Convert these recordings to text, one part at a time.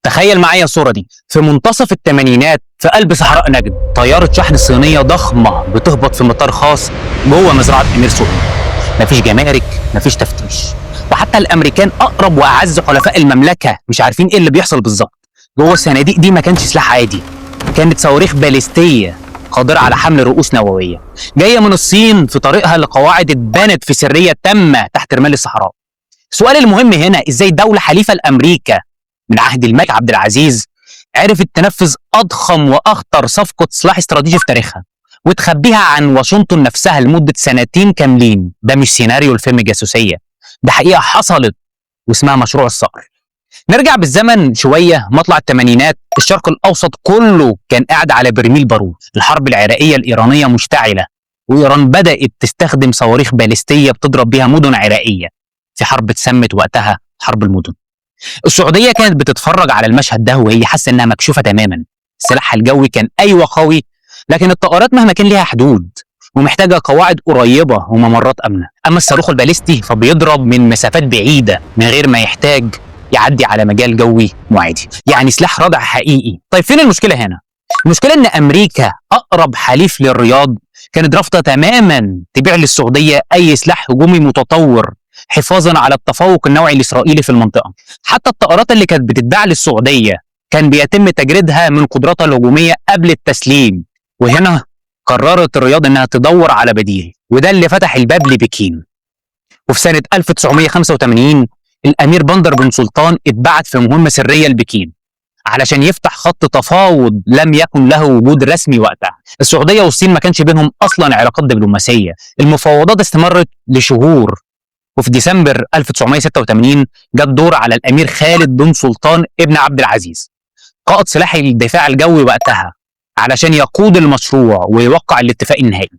تخيل معايا الصورة دي في منتصف الثمانينات في قلب صحراء نجد، طيارة شحن صينية ضخمة بتهبط في مطار خاص جوه مزرعة أمير سعود. مفيش جمارك، مفيش تفتيش، وحتى الأمريكان أقرب وأعز حلفاء المملكة مش عارفين إيه اللي بيحصل بالظبط. جوه الصناديق دي ما كانش سلاح عادي، كانت صواريخ باليستية قادرة على حمل رؤوس نووية جاية من الصين في طريقها لقواعد اتبنت في سرية تامة تحت رمال الصحراء. السؤال المهم هنا ازاي دولة حليفة لأمريكا من عهد الملك عبد العزيز عرفت تنفذ أضخم وأخطر صفقة سلاح استراتيجي في تاريخها وتخبيها عن واشنطن نفسها لمدة سنتين كاملين. ده مش سيناريو الفيلم جاسوسية، ده حقيقة حصلت واسمها مشروع الصقر. نرجع بالزمن شوية، مطلع الثمانينات الشرق الأوسط كله كان قاعد على برميل بارود. الحرب العراقية الإيرانية مشتعلة، وإيران بدأت تستخدم صواريخ باليستية بتضرب بيها مدن عراقية في حرب اتسمت وقتها حرب المدن. السعودية كانت بتتفرج على المشهد ده وهي حاسة إنها مكشوفة تماما. سلاحها الجوي كان أيوة قوي، لكن الطائرات مهما كان ليها حدود ومحتاجة قواعد قريبة وممرات آمنة. أما الصاروخ الباليستي فبيضرب من مسافات بعيدة من غير ما يحتاج يعدي على مجال جوي معادي، يعني سلاح رادع حقيقي. طيب فين المشكلة هنا؟ المشكلة إن أمريكا أقرب حليف للرياض كانت رافضة تماما تبيع للسعودية أي سلاح هجومي متطور حفاظا على التفوق النوعي الإسرائيلي في المنطقة. حتى الطائرات اللي كانت بتتباع للسعودية كان بيتم تجريدها من قدراتها الهجومية قبل التسليم، وهنا قررت الرياض إنها تدور على بديل، وده اللي فتح الباب لبكين. وفي سنة 1985 الأمير بندر بن سلطان اتبعت في مهمة سرية لبكين علشان يفتح خط تفاوض لم يكن له وجود رسمي وقتها. السعودية والصين ما كانش بينهم أصلا علاقات دبلوماسية. المفاوضات استمرت لشهور، وفي ديسمبر 1986 جاء الدور على الأمير خالد بن سلطان ابن عبد العزيز قائد سلاح الدفاع الجوي وقتها علشان يقود المشروع ويوقع الاتفاق النهائي.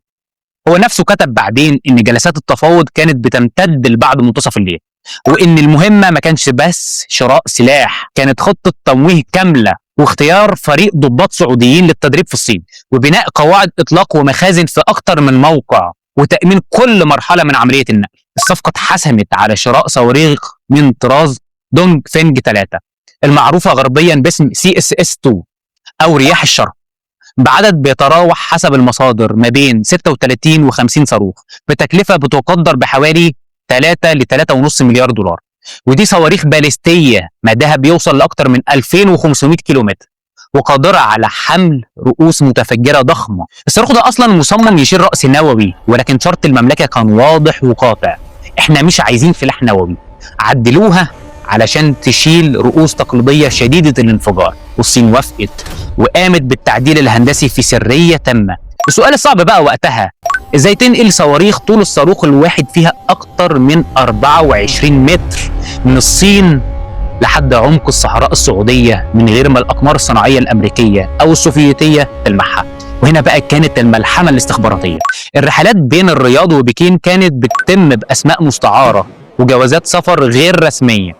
هو نفسه كتب بعدين إن جلسات التفاوض كانت بتمتد لبعد منتصف الليل، وإن المهمة ما كانش بس شراء سلاح، كانت خطة تمويه كاملة واختيار فريق ضباط سعوديين للتدريب في الصين وبناء قواعد إطلاق ومخازن في أكتر من موقع وتأمين كل مرحلة من عملية النقل. الصفقة اتحسمت على شراء صواريخ من طراز دونج فينج 3 المعروفة غربيا باسم CSS-2 أو رياح الشرق، بعدد بيتراوح حسب المصادر ما بين 36 و50 صاروخ بتكلفة بتقدر بحوالي 3 ل 3.5 مليار دولار. ودي صواريخ باليستية مداها بيوصل لأكثر من 2500 كيلومتر وقادرة على حمل رؤوس متفجرة ضخمة. الصاروخ ده أصلا مصمم يشيل رأس نووي، ولكن شرط المملكة كان واضح وقاطع: احنا مش عايزين سلاح نووي، عدلوها علشان تشيل رؤوس تقليدية شديدة الانفجار. والصين وافقت وقامت بالتعديل الهندسي في سرية تامة. السؤال الصعب بقى وقتها: ازاي تنقل صواريخ طول الصاروخ الواحد فيها اكتر من 24 متر من الصين لحد عمق الصحراء السعودية من غير ما الأقمار الصناعية الأمريكية أو السوفيتية تلمحها؟ وهنا بقى كانت الملحمة الاستخباراتية. الرحلات بين الرياض وبكين كانت بتتم بأسماء مستعارة وجوازات سفر غير رسمية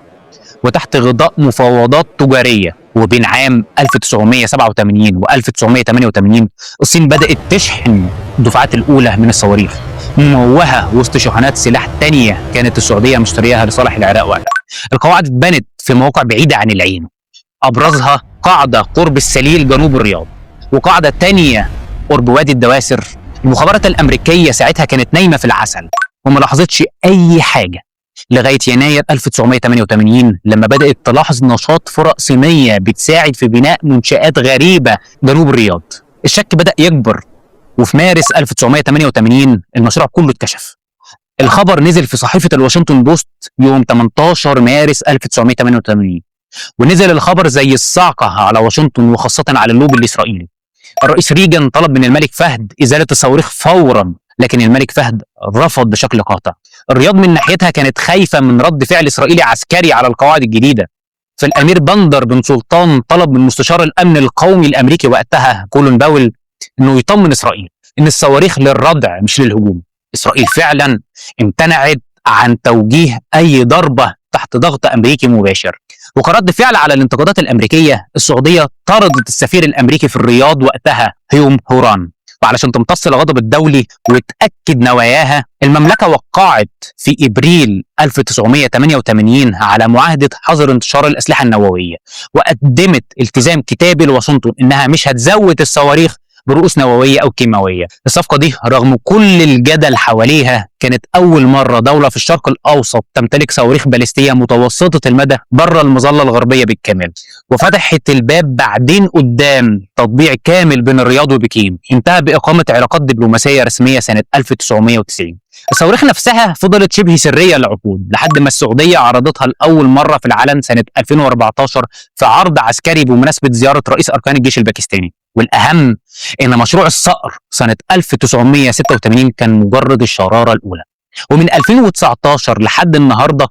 وتحت غطاء مفاوضات تجارية. وبين عام 1987 و 1988 الصين بدأت تشحن الدفعات الأولى من الصواريخ مموهة وسط شحنات سلاح تانية كانت السعودية مشترياها لصالح العراق وقتها. القواعد اتبنت في مواقع بعيدة عن العين، أبرزها قاعدة قرب السليل جنوب الرياض وقاعدة تانية قرب وادي الدواسر. المخابرات الأمريكية ساعتها كانت نايمة في العسل وما لاحظتش أي حاجة لغاية يناير 1988 لما بدأت تلاحظ نشاط فرق صينية بتساعد في بناء منشآت غريبة جنوب الرياض. الشك بدأ يكبر، وفي مارس 1988 المشروع كله اتكشف. الخبر نزل في صحيفة الواشنطن بوست يوم 18 مارس 1988، ونزل الخبر زي الصاعقة على واشنطن وخاصة على اللوبي الإسرائيلي. الرئيس ريغان طلب من الملك فهد إزالة الصواريخ فورا، لكن الملك فهد رفض بشكل قاطع. الرياض من ناحيتها كانت خايفة من رد فعل إسرائيلي عسكري على القواعد الجديدة. فالأمير بندر بن سلطان طلب من مستشار الأمن القومي الأمريكي وقتها كولون باول إنه يطمن إسرائيل إن الصواريخ للردع مش للهجوم. إسرائيل فعلا امتنعت عن توجيه أي ضربة تحت ضغط أمريكي مباشر. وكرد فعل على الانتقادات الأمريكية السعودية طردت السفير الأمريكي في الرياض وقتها هيوم هوران وعلشان تمتص الغضب الدولي وتأكد نواياها، المملكة وقعت في إبريل 1988 على معاهدة حظر انتشار الأسلحة النووية، وقدمت التزام كتابي لواشنطن إنها مش هتزود الصواريخ برؤوس نووية أو كيماوية. الصفقة دي رغم كل الجدل حواليها كانت أول مرة دولة في الشرق الأوسط تمتلك صواريخ باليستية متوسطة المدى بره المظلة الغربية بالكامل، وفتحت الباب بعدين قدام تطبيع كامل بين الرياض وبكين. انتهى بإقامة علاقات دبلوماسية رسمية سنة 1990. الصواريخ نفسها فضلت شبه سرية لعقود لحد ما السعودية عرضتها لأول مرة في العلن سنة 2014 في عرض عسكري بمناسبة زيارة رئيس أركان الجيش الباكستاني. والأهم إن مشروع الصقر سنة 1986 كان مجرد الشرارة الأولى. ومن 2019 لحد النهاردة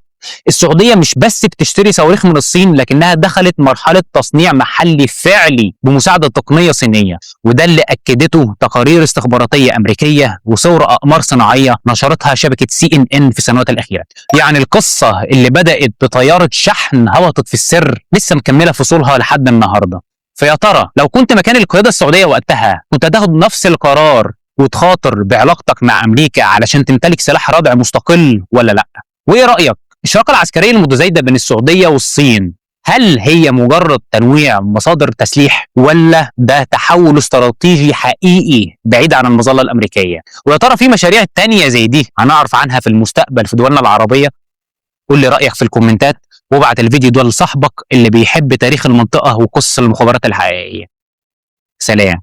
السعودية مش بس بتشتري صواريخ من الصين، لكنها دخلت مرحلة تصنيع محلي فعلي بمساعدة تقنية صينية، وده اللي أكدته تقارير استخباراتية أمريكية وصور أقمار صناعية نشرتها شبكة CNN في السنوات الأخيرة. يعني القصة اللي بدأت بطيارة شحن هبطت في السر لسه مكملة فصولها لحد النهاردة. فيا ترى لو كنت مكان القيادة السعودية وقتها كنت هتاخد نفس القرار وتخاطر بعلاقتك مع أمريكا علشان تمتلك سلاح رادع مستقل ولا لأ؟ وإيه رأيك؟ الشراكة العسكرية المتزايدة بين السعودية والصين هل هي مجرد تنويع مصادر تسليح ولا ده تحول استراتيجي حقيقي بعيد عن المظلة الأمريكية؟ ويا ترى في مشاريع تانية زي دي هنعرف عنها في المستقبل في دولنا العربية؟ قول لي رأيك في الكومنتات، وابعت الفيديو ده لصاحبك اللي بيحب تاريخ المنطقة وقصص المخابرات الحقيقية. سلام.